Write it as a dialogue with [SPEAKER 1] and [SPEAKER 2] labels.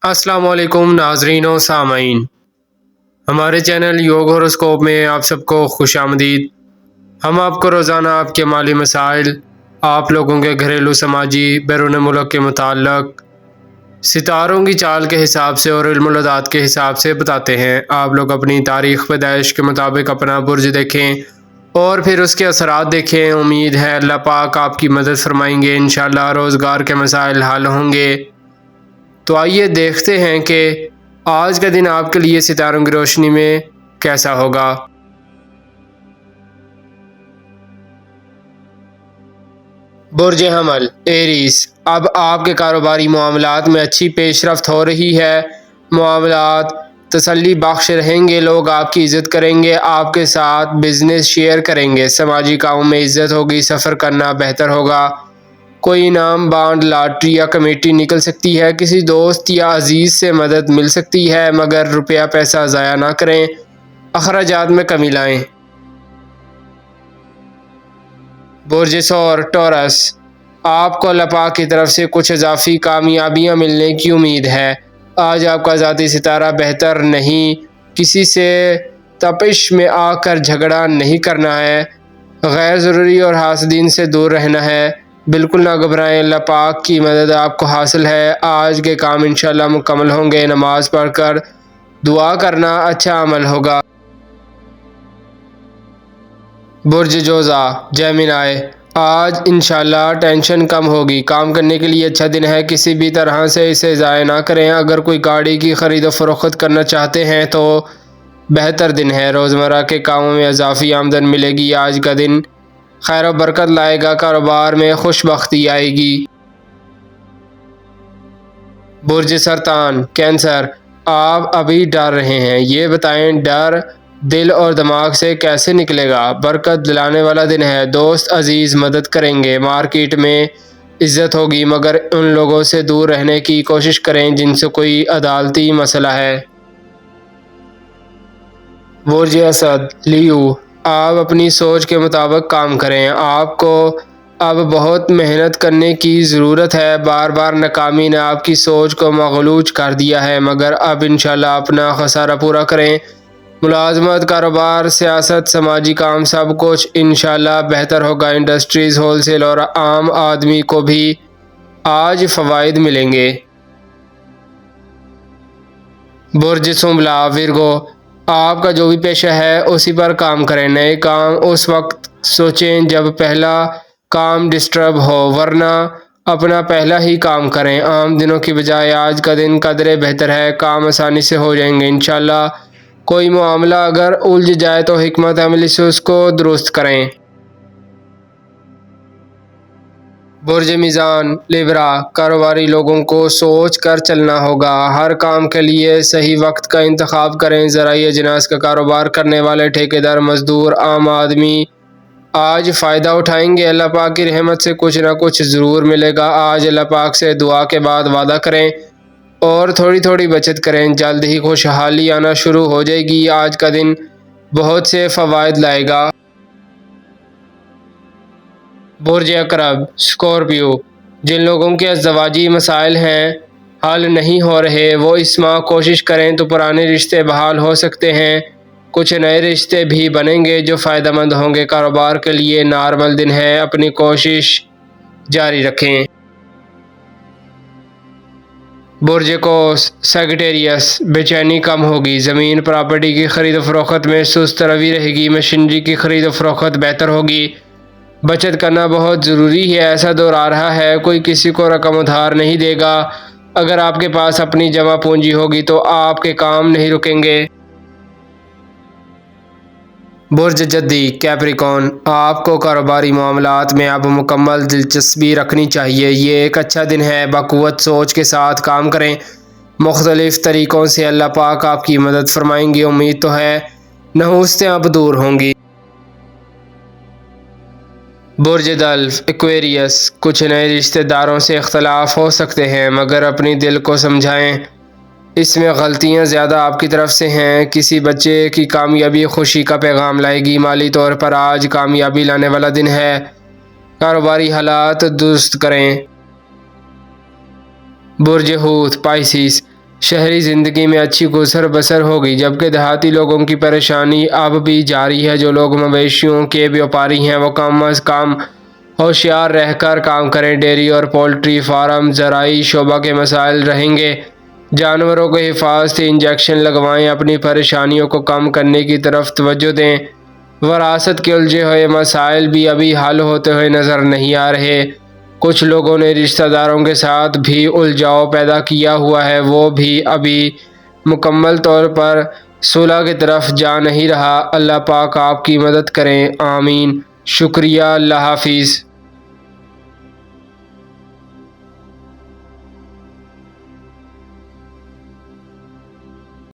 [SPEAKER 1] السلام علیکم ناظرین و سامعین، ہمارے چینل یوگ ہوروسکوپ میں آپ سب کو خوش آمدید۔ ہم آپ کو روزانہ آپ کے مالی مسائل، آپ لوگوں کے گھریلو سماجی بیرون ملک کے متعلق ستاروں کی چال کے حساب سے اور علم العداد کے حساب سے بتاتے ہیں۔ آپ لوگ اپنی تاریخ پیدائش کے مطابق اپنا برج دیکھیں اور پھر اس کے اثرات دیکھیں۔ امید ہے اللہ پاک آپ کی مدد فرمائیں گے، انشاءاللہ روزگار کے مسائل حل ہوں گے۔ تو آئیے دیکھتے ہیں کہ آج کا دن آپ کے لیے ستاروں کی روشنی میں کیسا ہوگا۔ برج حمل ایریس، اب آپ کے کاروباری معاملات میں اچھی پیش رفت ہو رہی ہے۔ معاملات تسلی بخش رہیں گے، لوگ آپ کی عزت کریں گے، آپ کے ساتھ بزنس شیئر کریں گے، سماجی کاموں میں عزت ہوگی، سفر کرنا بہتر ہوگا۔ کوئی انعام، بانڈ، لاٹری یا کمیٹی نکل سکتی ہے، کسی دوست یا عزیز سے مدد مل سکتی ہے، مگر روپیہ پیسہ ضائع نہ کریں، اخراجات میں کمی لائیں۔ برج ثور ٹورس، آپ کو اللہ پاک کی طرف سے کچھ اضافی کامیابیاں ملنے کی امید ہے۔ آج آپ کا ذاتی ستارہ بہتر نہیں، کسی سے تپش میں آ کر جھگڑا نہیں کرنا ہے، غیر ضروری اور حاسدین سے دور رہنا ہے۔ بالکل نہ گھبرائیں، اللہ پاک کی مدد آپ کو حاصل ہے۔ آج کے کام انشاءاللہ مکمل ہوں گے۔ نماز پڑھ کر دعا کرنا اچھا عمل ہوگا۔ برج جوزا جیمنائی، آج انشاءاللہ ٹینشن کم ہوگی، کام کرنے کے لیے اچھا دن ہے، کسی بھی طرح سے اسے ضائع نہ کریں۔ اگر کوئی گاڑی کی خرید و فروخت کرنا چاہتے ہیں تو بہتر دن ہے، روزمرہ کے کاموں میں اضافی آمدن ملے گی۔ آج کا دن خیر و برکت لائے گا، کاروبار میں خوش بختی آئے گی۔ برج سرطان کینسر، آپ ابھی ڈر رہے ہیں، یہ بتائیں ڈر دل اور دماغ سے کیسے نکلے گا؟ برکت دلانے والا دن ہے، دوست عزیز مدد کریں گے، مارکیٹ میں عزت ہوگی، مگر ان لوگوں سے دور رہنے کی کوشش کریں جن سے کوئی عدالتی مسئلہ ہے۔ برج اسد لیو، آپ اپنی سوچ کے مطابق کام کریں، آپ کو اب بہت محنت کرنے کی ضرورت ہے، بار بار ناکامی نے آپ کی سوچ کو مغلوط کر دیا ہے، مگر اب انشاءاللہ اپنا خسارہ پورا کریں۔ ملازمت، کاروبار، سیاست، سماجی کام سب کچھ انشاءاللہ بہتر ہوگا۔ انڈسٹریز، ہول سیل اور عام آدمی کو بھی آج فوائد ملیں گے۔ برج سنبلہ ورگو، آپ کا جو بھی پیشہ ہے اسی پر کام کریں، نئے کام اس وقت سوچیں جب پہلا کام ڈسٹرب ہو، ورنہ اپنا پہلا ہی کام کریں۔ عام دنوں کی بجائے آج کا دن قدرے بہتر ہے، کام آسانی سے ہو جائیں گے انشاءاللہ۔ کوئی معاملہ اگر الجھ جائے تو حکمت عملی سے اس کو درست کریں۔ برج میزان لیبرا، کاروباری لوگوں کو سوچ کر چلنا ہوگا، ہر کام کے لیے صحیح وقت کا انتخاب کریں۔ زرعی اجناس کا کاروبار کرنے والے، ٹھیکیدار، مزدور، عام آدمی آج فائدہ اٹھائیں گے، اللہ پاک کی رحمت سے کچھ نہ کچھ ضرور ملے گا۔ آج اللہ پاک سے دعا کے بعد وعدہ کریں اور تھوڑی تھوڑی بچت کریں، جلد ہی خوشحالی آنا شروع ہو جائے گی۔ آج کا دن بہت سے فوائد لائے گا۔ برج عقرب اسکورپیو، جن لوگوں کے ازدواجی مسائل ہیں حل نہیں ہو رہے، وہ اس ماہ کوشش کریں تو پرانے رشتے بحال ہو سکتے ہیں، کچھ نئے رشتے بھی بنیں گے جو فائدہ مند ہوں گے۔ کاروبار کے لیے نارمل دن ہے، اپنی کوشش جاری رکھیں۔ برج قوس سیگیٹیریس، بے چینی کم ہوگی، زمین پراپرٹی کی خرید و فروخت میں سست روی رہے گی، مشینری کی خرید و فروخت بہتر ہوگی، بچت کرنا بہت ضروری ہے۔ ایسا دور آ رہا ہے کوئی کسی کو رقم ادھار نہیں دے گا، اگر آپ کے پاس اپنی جمع پونجی ہوگی تو آپ کے کام نہیں رکیں گے۔ برج جدی کیپریکون، آپ کو کاروباری معاملات میں اب مکمل دلچسپی رکھنی چاہیے، یہ ایک اچھا دن ہے، بقوت سوچ کے ساتھ کام کریں، مختلف طریقوں سے اللہ پاک آپ کی مدد فرمائیں گے، امید تو ہے نحوستیں اب دور ہوں گی۔ برج دلف ایکویریس، کچھ نئے رشتہ داروں سے اختلاف ہو سکتے ہیں، مگر اپنی دل کو سمجھائیں، اس میں غلطیاں زیادہ آپ کی طرف سے ہیں۔ کسی بچے کی کامیابی خوشی کا پیغام لائے گی، مالی طور پر آج کامیابی لانے والا دن ہے، کاروباری حالات درست کریں۔ برج حوت پائسیس، شہری زندگی میں اچھی گزر بسر ہوگی، جبکہ دیہاتی لوگوں کی پریشانی اب بھی جاری ہے۔ جو لوگ مویشیوں کے بیوپاری ہیں وہ کم از کم ہوشیار رہ کر کام کریں۔ ڈیری اور پولٹری فارم زرعی شعبہ کے مسائل رہیں گے۔ جانوروں کو حفاظتی انجیکشن لگوائیں، اپنی پریشانیوں کو کم کرنے کی طرف توجہ دیں۔ وراثت کے الجھے ہوئے مسائل بھی ابھی حل ہوتے ہوئے نظر نہیں آ رہے۔ کچھ لوگوں نے رشتہ داروں کے ساتھ بھی الجھاؤ پیدا کیا ہوا ہے، وہ بھی ابھی مکمل طور پر صلح کی طرف جا نہیں رہا۔ اللہ پاک آپ کی مدد کریں، آمین۔ شکریہ، اللہ حافظ۔